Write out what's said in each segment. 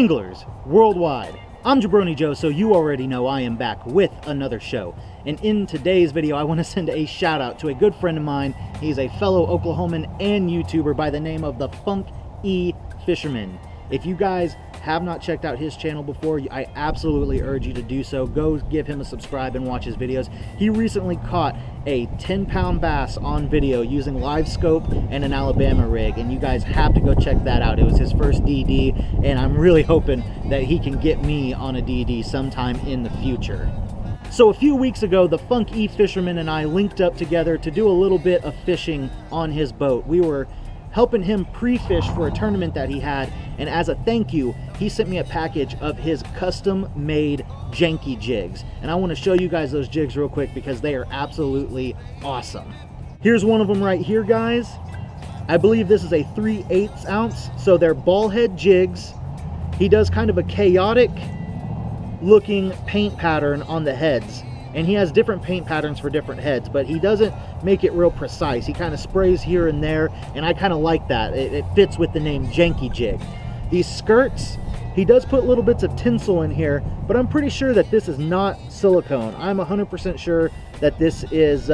Anglers worldwide, I'm Jabroni Joe, so you already know I am back with another show. And in today's video, I want to send a shout out to a good friend of mine. He's a fellow Oklahoman and YouTuber by the name of the Fisherman. If you guys have not checked out his channel before, I absolutely urge you to do so. Go give him a subscribe and watch his videos. He recently caught a 10-pound bass on video using live scope and an Alabama rig, and you guys have to go check that out. It was his first DD, and I'm really hoping that he can get me on a DD sometime in the future. So a few weeks ago, the Fisherman and I linked up together to do a little bit of fishing on his boat. We were helping him pre-fish for a tournament that he had, and as a thank you, he sent me a package of his custom-made janky jigs. And I want to show you guys those jigs real quick because they are absolutely awesome. Here's one of them right here, guys. I believe this is a 3/8 ounce, so they're ball head jigs. He does kind of a chaotic looking paint pattern on the heads, and he has different paint patterns for different heads, but he doesn't make it real precise. He kind of sprays here and there, and I kind of like that. It fits with the name janky jig. These skirts, he does put little bits of tinsel in here, but I'm pretty sure that this is not silicone. I'm 100% sure that this is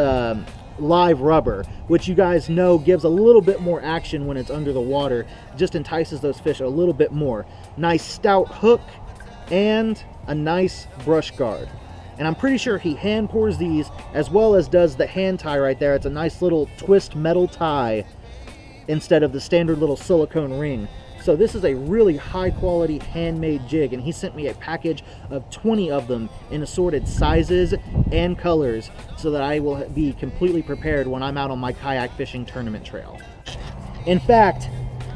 live rubber, which you guys know gives a little bit more action when it's under the water. It just entices those fish a little bit more. Nice stout hook and a nice brush guard. And I'm pretty sure he hand pours these as well as does the hand tie right there. It's a nice little twist metal tie instead of the standard little silicone ring. So this is a really high quality handmade jig, and he sent me a package of 20 of them in assorted sizes and colors so that I will be completely prepared when I'm out on my kayak fishing tournament trail. In fact,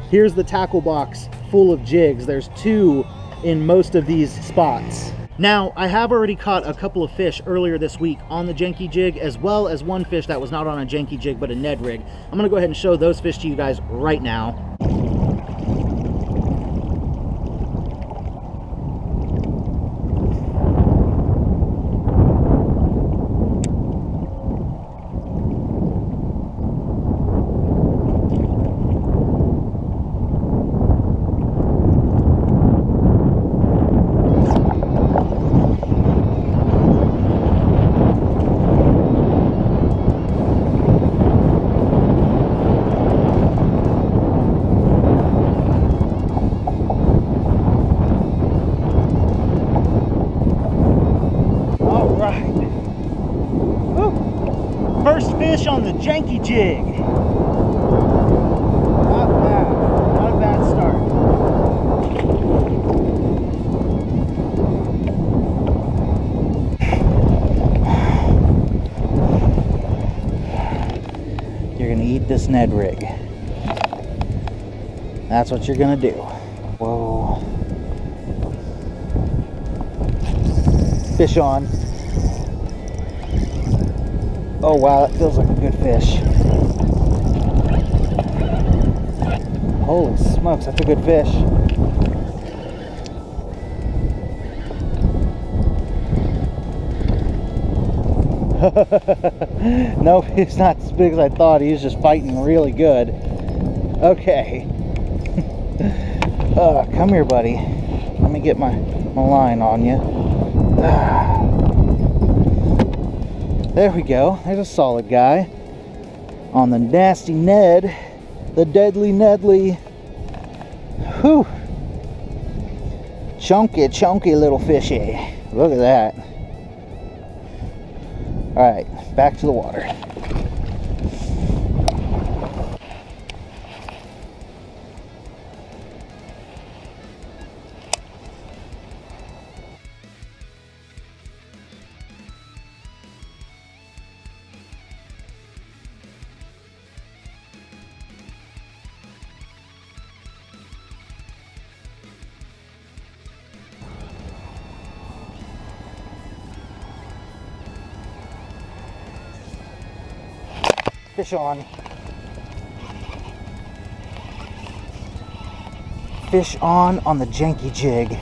here's the tackle box full of jigs. There's 2 in most of these spots. Now, I have already caught a couple of fish earlier this week on the janky jig, as well as one fish that was not on a janky jig but a Ned rig. I'm gonna go ahead and show those fish to you guys right now. First fish on the janky jig. Not bad. Not a bad start. You're gonna eat this Ned rig. That's what you're gonna do. Whoa. Fish on. Oh wow, that feels like a good fish. Holy smokes, that's a good fish. Nope, he's not as big as I thought. He was just fighting really good. Okay. Come here, buddy. Let me get my line on you. There we go. There's a solid guy on the nasty Ned, the deadly Nedley. Whew. Chunky little fishy. Look at that. All right, back to the water. Fish on. Fish on the janky jig.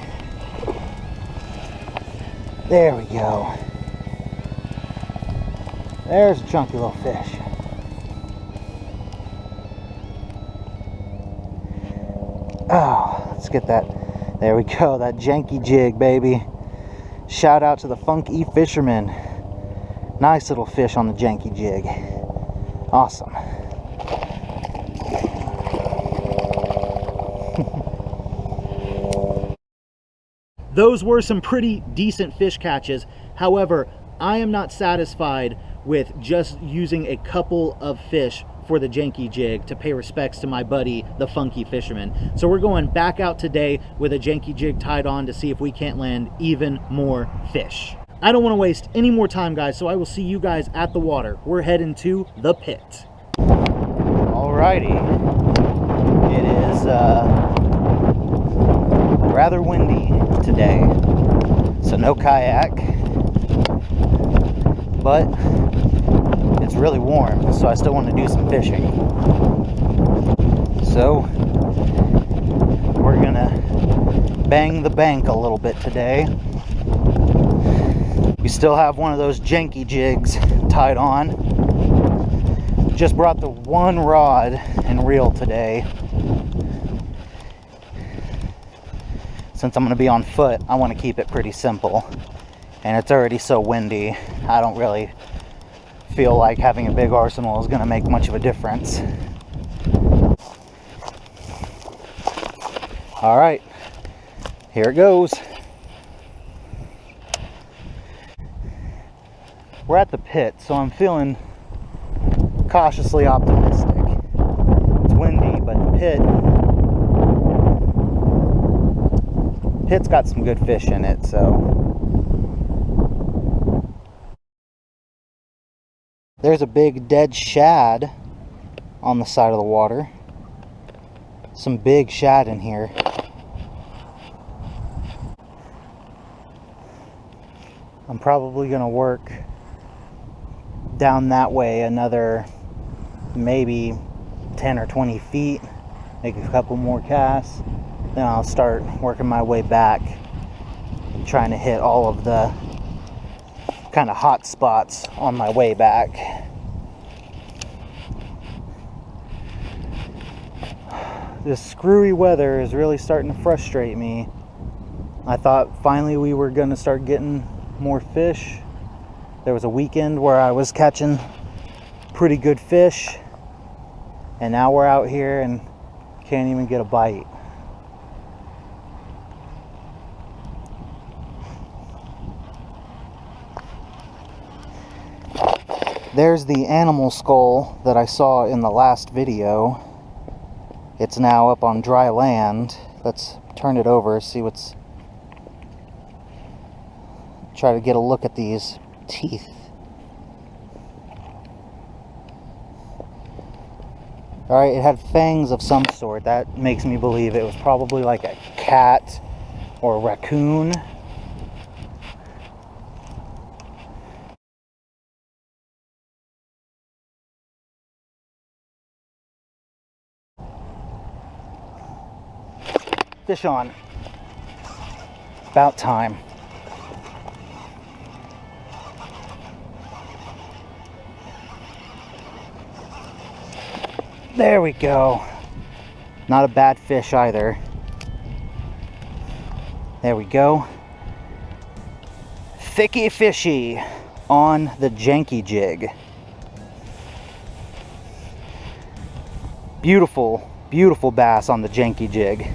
There we go. There's a chunky little fish. Oh, let's get that There we go, that janky jig, baby. Shout out to the funky Fisherman. Nice little fish on the janky jig. Awesome. Those were some pretty decent fish catches. However, I am not satisfied with just using a couple of fish for the janky jig to pay respects to my buddy, the funky Fisherman. So we're going back out today with a janky jig tied on to see if we can't land even more fish. I don't want to waste any more time, guys, so I will see you guys at the water. We're heading to the pit. Alrighty. It is rather windy today, so no kayak, but it's really warm, so I still want to do some fishing. So we're gonna bang the bank a little bit today. We still have one of those janky jigs tied on. Just brought the one rod and reel today. Since I'm going to be on foot, I want to keep it pretty simple. And it's already so windy, I don't really feel like having a big arsenal is going to make much of a difference. Alright, here it goes. We're at the pit, so I'm feeling cautiously optimistic. It's windy, but the pit's got some good fish in it, so there's a big dead shad on the side of the water. Some big shad in here. I'm probably gonna work down that way another maybe 10 or 20 feet, make a couple more casts, then I'll start working my way back, trying to hit all of the kind of hot spots on my way back. This screwy weather is really starting to frustrate me. I thought finally we were going to start getting more fish. There was a weekend where I was catching pretty good fish, and now we're out here and can't even get a bite. There's the animal skull that I saw in the last video. It's now up on dry land. Let's turn it over, see what's... Try to get a look at these teeth. Alright, it had fangs of some sort. That makes me believe it was probably like a cat or a raccoon. Fish on. About time. There we go. Not a bad fish either. There we go. Thicky fishy on the janky jig. Beautiful, beautiful bass on the janky jig.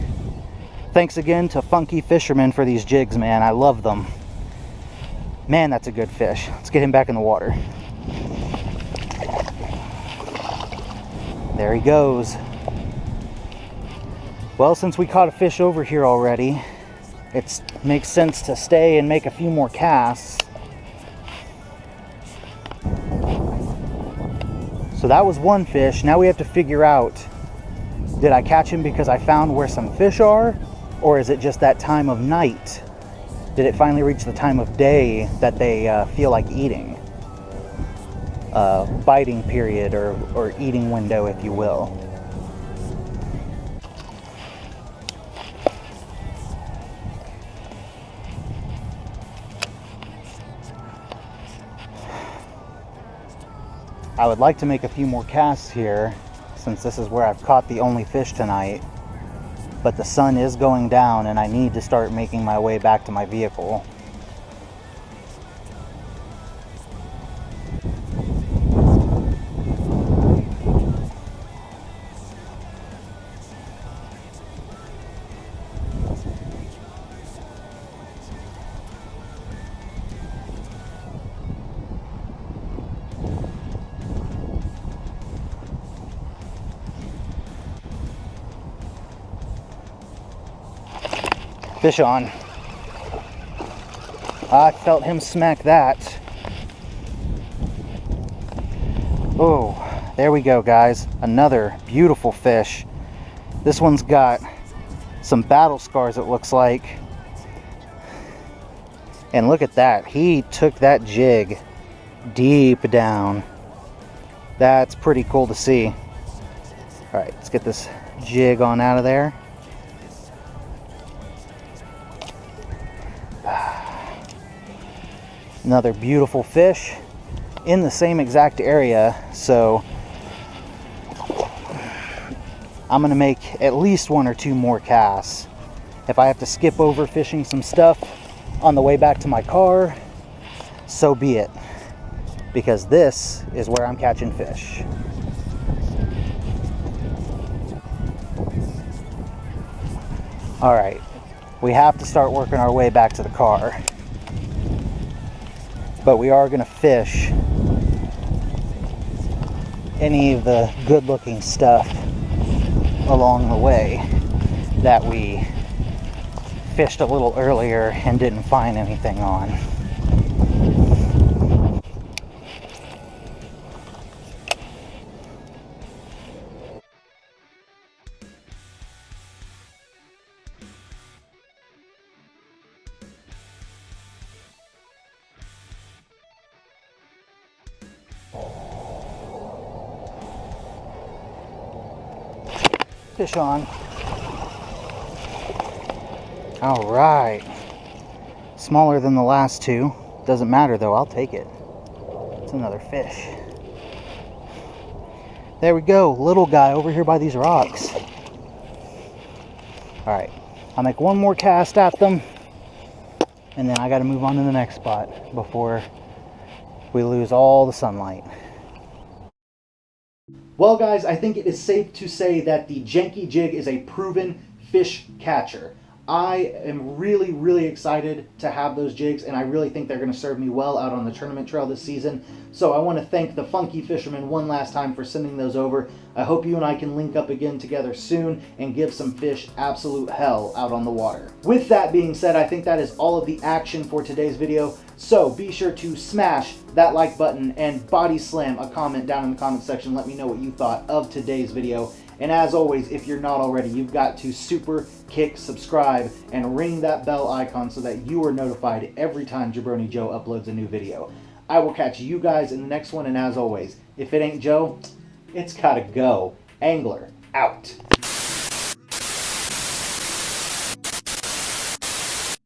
Thanks again to Funky Fisherman for these jigs, man. I love them. Man, that's a good fish. Let's get him back in the water. There he goes. Well, since we caught a fish over here already, it makes sense to stay and make a few more casts. So that was one fish. Now we have to figure out, did I catch him because I found where some fish are? Or is it just that time of night? Did it finally reach the time of day that they feel like eating? Biting period or eating window, if you will. I would like to make a few more casts here, since this is where I've caught the only fish tonight. but the sun is going down and I need to start making my way back to my vehicle. Fish on. I felt him smack that. Oh, there we go, guys. Another beautiful fish. This one's got some battle scars, it looks like. And look at that. He took that jig deep down. That's pretty cool to see. All right, let's get this jig on out of there. Another beautiful fish in the same exact area, so I'm gonna make at least 1 or 2 more casts. If I have to skip over fishing some stuff on the way back to my car, so be it, because this is where I'm catching fish. All right, we have to start working our way back to the car. But we are going to fish any of the good looking stuff along the way that we fished a little earlier and didn't find anything on. Fish on. All right. Smaller than the last 2. Doesn't matter though, I'll take it. It's another fish. There we go, little guy over here by these rocks. All right, I'll make 1 more cast at them, and then I gotta move on to the next spot before we lose all the sunlight. Well guys, I think it is safe to say that the Janky Jig is a proven fish catcher. I am really excited to have those jigs, and I really think they're going to serve me well out on the tournament trail this season. So I want to thank the Funky Fisherman one last time for sending those over. I hope you and I can link up again together soon and give some fish absolute hell out on the water. With that being said, I think that is all of the action for today's video. So be sure to smash that like button and body slam a comment down in the comment section. Let me know what you thought of today's video. And as always, if you're not already, you've got to super kick subscribe and ring that bell icon so that you are notified every time Jabroni Joe uploads a new video. I will catch you guys in the next one, and as always, if it ain't Joe, it's gotta go. Angler, out.